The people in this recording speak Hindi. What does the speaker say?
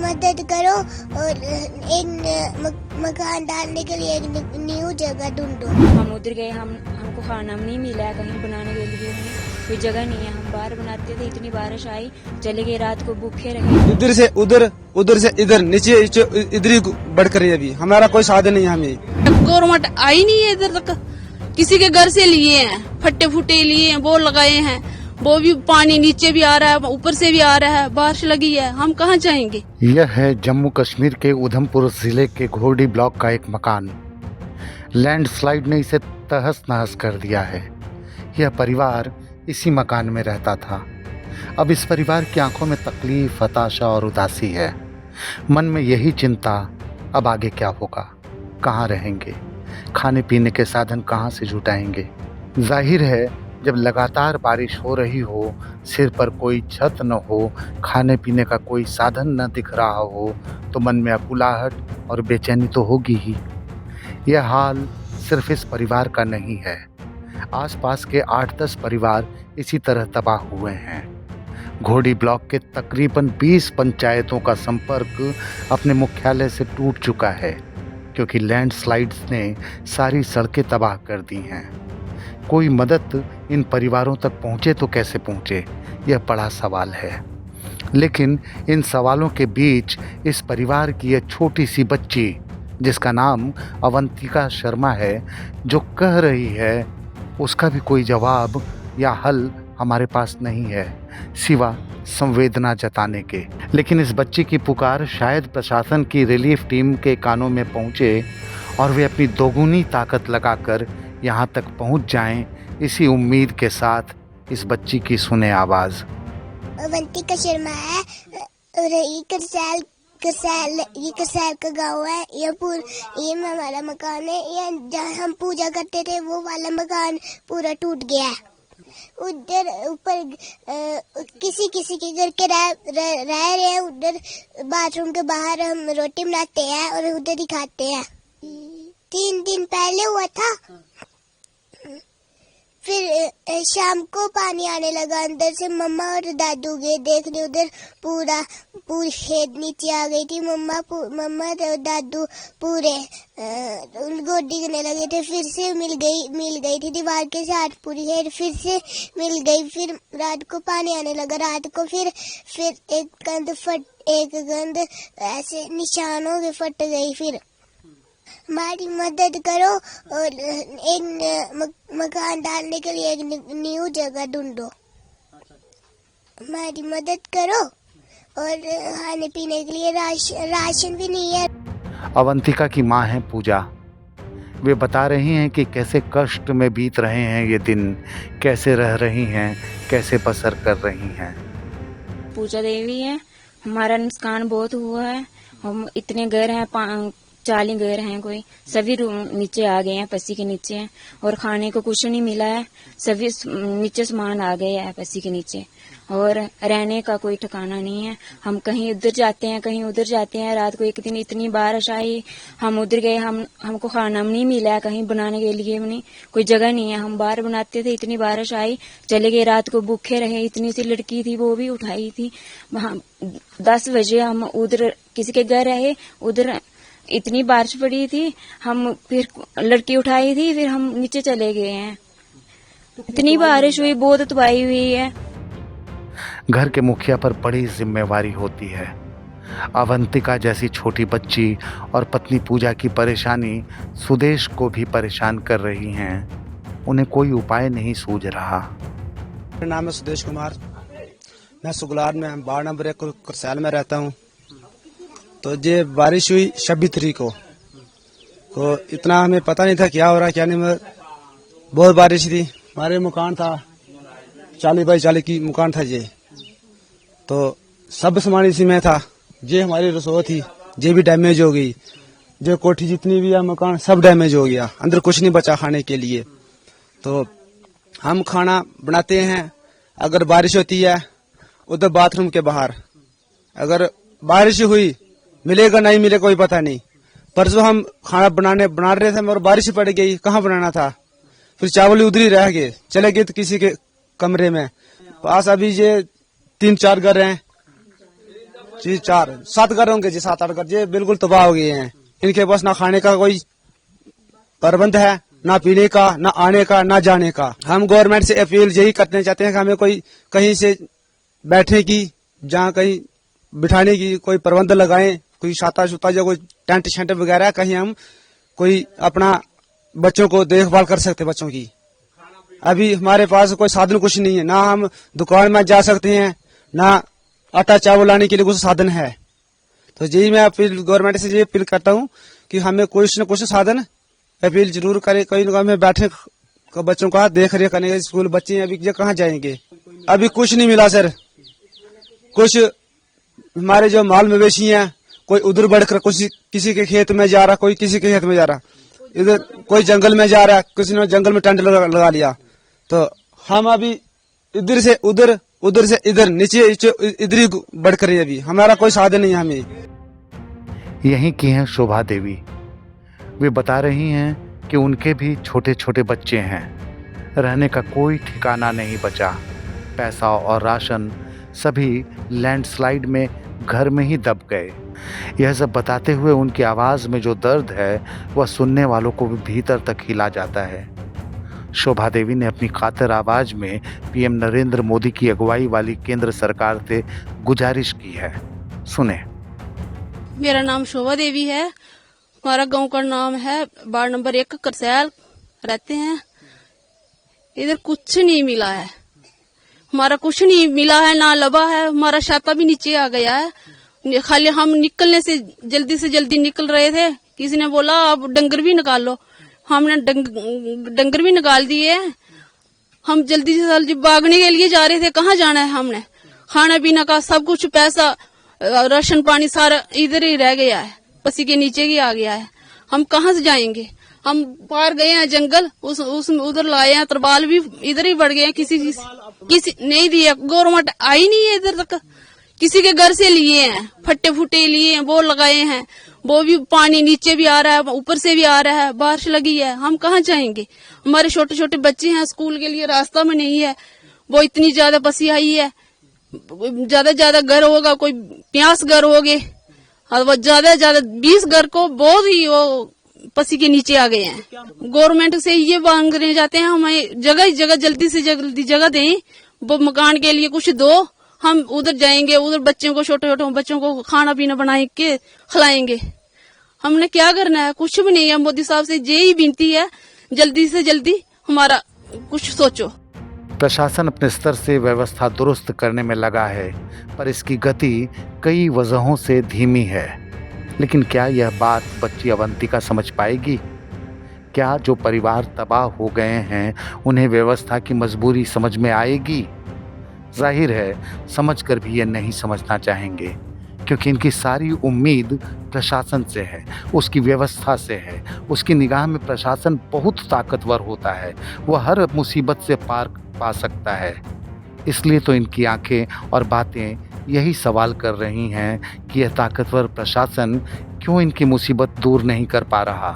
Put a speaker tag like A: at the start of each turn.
A: मदद करो और मकान डालने के लिए एक न्यू जगह ढूंढो।
B: हम उधर गए, हमको खाना नहीं मिला, कहीं बनाने के लिए कोई जगह नहीं है। हम बाहर बनाते थे, इतनी बारिश आई, चले गए, रात को भूखे रहे।
C: इधर से उधर, उधर से इधर, नीचे इधर ही बढ़ कर है। अभी हमारा कोई साधन नहीं है। हमें
D: गवर्नमेंट आई नहीं है इधर तक। किसी के घर से लिए हैं, फट्टे फुटे लिए हैं, बोर लगाए हैं, वो भी पानी नीचे भी आ रहा है, ऊपर से भी आ रहा है, बारिश लगी है, हम कहाँ जाएंगे।
E: यह है जम्मू कश्मीर के उधमपुर जिले के घोरडी ब्लॉक का एक मकान। लैंडस्लाइड ने इसे तहस नहस कर दिया है। यह परिवार इसी मकान में रहता था। अब इस परिवार की आंखों में तकलीफ, हताशा और उदासी है। मन में यही चिंता, अब आगे क्या होगा, कहाँ रहेंगे, खाने पीने के साधन कहाँ से जुटाएंगे। जाहिर है जब लगातार बारिश हो रही हो, सिर पर कोई छत न हो, खाने पीने का कोई साधन न दिख रहा हो, तो मन में अकुलाहट और बेचैनी तो होगी ही। यह हाल सिर्फ इस परिवार का नहीं है। आसपास के 8-10 परिवार इसी तरह तबाह हुए हैं। घोरडी ब्लॉक के तकरीबन 20 पंचायतों का संपर्क अपने मुख्यालय से टूट चुका है, क्योंकि लैंडस्लाइड्स ने सारी सड़कें तबाह कर दी हैं। कोई मदद इन परिवारों तक पहुंचे तो कैसे पहुंचे, यह बड़ा सवाल है। लेकिन इन सवालों के बीच इस परिवार की यह छोटी सी बच्ची, जिसका नाम अवंतिका शर्मा है, जो कह रही है, उसका भी कोई जवाब या हल हमारे पास नहीं है, सिवा संवेदना जताने के। लेकिन इस बच्ची की पुकार शायद प्रशासन की रिलीफ टीम के कानों में पहुंचे और वे अपनी दोगुनी ताकत लगाकर यहाँ तक पहुँच जाएं, इसी उम्मीद के साथ इस बच्ची की सुने आवाज़।
A: अवंतिका शर्मा है और ये करसैल का गांव है। ये हमारा मकान है। ये जहाँ हम पूजा करते थे वो वाला मकान पूरा टूट गया है। उधर ऊपर किसी के घर के रह रहे हैं। उधर बाथरूम के बाहर हम रोटी बनाते हैं और उधर ही खाते हैं। 3 दिन पहले हुआ था। फिर शाम को पानी आने लगा अंदर से। मम्मा और दादू गए देखने, उधर पूरी खेत नीचे आ गई थी। मम्मा और दादू पूरे गोदी करने लगे थे। फिर से मिल गई थी दीवार के साथ पूरी खेत, फिर से मिल गई। फिर रात को पानी आने लगा। रात को फिर एक गंद ऐसे निशान हो गए, फट गई। फिर हमारी मदद करो और एक मकान डालने के लिए एक न्यू जगह ढूंढो। हमारी मदद करो और खाने पीने के लिए राशन भी नहीं है।
E: अवंतिका की माँ है पूजा। वे बता रही हैं कि कैसे कष्ट में बीत रहे हैं ये दिन, कैसे रह रही हैं, कैसे बसर कर रही हैं।
B: पूजा देवी है। हमारा नुकसान बहुत हुआ है। हम इतने घर हैं, 40 घर हैं, कोई सभी नीचे आ गए हैं, पसी के नीचे हैं और खाने को कुछ नहीं मिला है। सभी नीचे सामान आ गया है पसी के नीचे और रहने का कोई ठिकाना नहीं है। हम कहीं उधर जाते हैं, कहीं उधर जाते हैं। रात को एक दिन इतनी बारिश आई, हम उधर गए, हमको खाना नहीं मिला है, कहीं बनाने के लिए नहीं, कोई जगह नहीं है। हम बाहर बनाते थे, इतनी बारिश आई, चले गए, रात को भूखे रहे। इतनी सी लड़की थी, वो भी उठाई थी। 10 बजे हम उधर किसी के घर रहे, उधर इतनी बारिश पड़ी थी, हम फिर लड़की उठाई थी, फिर हम नीचे चले गए हैं। इतनी बारिश हुई, बहुत तबाही हुई है।
E: घर के मुखिया पर बड़ी जिम्मेवारी होती है। अवंतिका जैसी छोटी बच्ची और पत्नी पूजा की परेशानी सुदेश को भी परेशान कर रही हैं। उन्हें कोई उपाय नहीं सूझ रहा।
C: मेरा नाम है सुदेश कुमार। मैं सुगलार में वार्ड नंबर 1 करसैल में रहता हूँ। तो ये बारिश हुई 26 तारीख को, तो इतना हमें पता नहीं था क्या हो रहा क्या नहीं। बहुत बारिश थी। हमारे मकान था 40 बाई 40 की मकान था ये, तो सब सामान इसी में था। ये हमारी रसोई थी, ये भी डैमेज हो गई। जो कोठी जितनी भी है मकान सब डैमेज हो गया, अंदर कुछ नहीं बचा खाने के लिए। तो हम खाना बनाते हैं, अगर बारिश होती है उधर बाथरूम के बाहर, अगर बारिश हुई मिलेगा नहीं मिलेगा कोई पता नहीं। परसों हम खाना बना रहे थे और बारिश पड़ गई, कहाँ बनाना था। फिर चावल उधर ही रह गए, चले गए तो किसी के कमरे में पास। अभी ये 3-4 घर हैं, जी 4-7 घर होंगे जी, 7-8 घर जी बिल्कुल तबाह हो गए हैं। इनके पास ना खाने का कोई प्रबंध है, ना पीने का, ना आने का, ना जाने का। हम गवर्नमेंट से अपील यही करना चाहते हैं कि हमें कोई कहीं से बैठने की, जहाँ कहीं बिठाने की कोई प्रबंध लगाएं, कोई छाता छुता या कोई टेंट शेंट वगैरह, कहीं हम कोई अपना बच्चों को देखभाल कर सकते बच्चों की। अभी हमारे पास कोई साधन कुछ नहीं है, ना हम दुकान में जा सकते हैं, ना आटा चावल लाने के लिए कुछ साधन है। तो यही मैं अपील गवर्नमेंट से ये अपील करता हूँ कि हमें कुछ न कुछ साधन अपील जरूर करे, कहीं न कहीं बैठे बच्चों का देख रेख करने के। स्कूल बच्चे अभी ये कहाँ जाएंगे? अभी कुछ नहीं मिला सर। कुछ हमारे जो माल मवेशी हैं, कोई उधर बढ़कर कुछ किसी के खेत में जा रहा, कोई किसी के खेत में जा रहा, इधर कोई जंगल में जा रहा है, किसी ने जंगल में टेंट लगा लिया। तो हम अभी इधर से उधर, उधर से इधर, नीचे इधर ही बढ़कर अभी हमारा कोई साधन नहीं है। हमें
E: यहीं की हैं शोभा देवी। वे बता रही हैं कि उनके भी छोटे छोटे बच्चे हैं, रहने का कोई ठिकाना नहीं बचा। पैसा और राशन सभी लैंडस्लाइड में घर में ही दब गए। यह सब बताते हुए उनकी आवाज़ में जो दर्द है वह सुनने वालों को भी भीतर तक हिला जाता है। शोभा देवी ने अपनी कातर आवाज़ में पीएम नरेंद्र मोदी की अगुवाई वाली केंद्र सरकार से गुजारिश की है। सुने।
D: मेरा नाम शोभा देवी है। हमारा गांव का नाम है वार्ड नंबर 1 करसैल रहते हैं। इधर कुछ नहीं मिला है, हमारा कुछ नहीं मिला है, ना लबा है। हमारा छाता भी नीचे आ गया है। खाली हम निकलने से जल्दी निकल रहे थे, किसी ने बोला आप डंगर भी निकाल लो। हमने डंगर भी निकाल दिए। हम जल्दी से जल्दी भागने के लिए जा रहे थे। कहाँ जाना है? हमने खाना पीना का सब कुछ, पैसा राशन पानी सारा इधर ही रह गया है, पसी के नीचे ही आ गया है। हम कहाँ से जाएंगे? हम पार गए हैं जंगल, उस उधर लाए हैं, तरपाल भी इधर ही बढ़ गए हैं। किसी नहीं दिया, गवर्नमेंट आई नहीं है इधर तक। किसी के घर से लिए हैं, फट्टे फुटे लिए हैं, वो लगाए हैं, वो भी पानी नीचे भी आ रहा है, ऊपर से भी आ रहा है, बारिश लगी है। हम कहाँ जाएंगे? हमारे छोटे छोटे बच्चे हैं, स्कूल के लिए रास्ता में नहीं है। वो इतनी ज्यादा पसी आई है, ज्यादा घर होगा, कोई 50 घर हो गए, और वो ज्यादा 20 घर को बहुत ही वो पसी के नीचे आ गए हैं। गवर्नमेंट से ये मांगने जाते हैं हमें जगह जल्दी से जल्दी जगह दें, वो मकान के लिए कुछ दो। हम उधर जाएंगे, उधर बच्चों को, छोटे छोटे बच्चों को खाना पीना बना के खिलाएंगे। हमने क्या करना है? कुछ भी नहीं है। मोदी साहब से यही विनती है, जल्दी से जल्दी हमारा कुछ सोचो।
E: प्रशासन अपने स्तर से व्यवस्था दुरुस्त करने में लगा है, पर इसकी गति कई वजहों से धीमी है। लेकिन क्या यह बात बच्ची अवंतिका समझ पाएगी? क्या जो परिवार तबाह हो गए हैं उन्हें व्यवस्था की मजबूरी समझ में आएगी? जाहिर है समझकर भी ये नहीं समझना चाहेंगे, क्योंकि इनकी सारी उम्मीद प्रशासन से है, उसकी व्यवस्था से है। उसकी निगाह में प्रशासन बहुत ताकतवर होता है, वह हर मुसीबत से पार पा सकता है। इसलिए तो इनकी आंखें और बातें यही सवाल कर रही हैं कि यह ताकतवर प्रशासन क्यों इनकी मुसीबत दूर नहीं कर पा रहा।